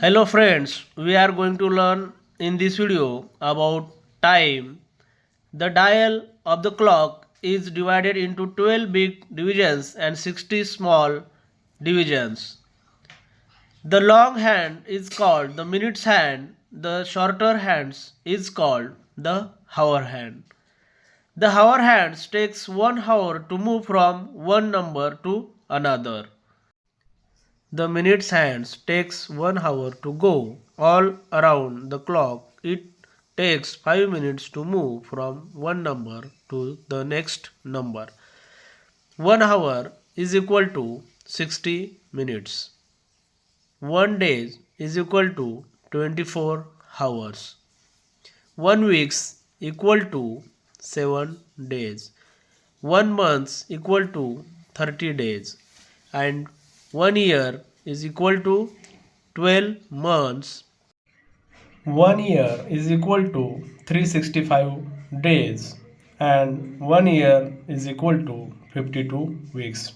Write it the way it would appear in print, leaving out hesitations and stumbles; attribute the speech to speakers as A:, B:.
A: Hello friends, we are going to learn in this video about time. The dial of the clock is divided into 12 big divisions and 60 small divisions. The long hand is called the minutes hand, the shorter hands is called the hour hand. The hour hands takes 1 hour to move from one number to another. The minutes hands takes 1 hour to go all around the clock. It takes 5 minutes to move from one number to the next number. 1 hour is equal to 60 minutes. 1 day is equal to 24 hours. 1 week equal to 7 days. 1 month equal to 30 days. And 1 year is equal to 12 months. 1 year is equal to 365 days and 1 year is equal to 52 weeks.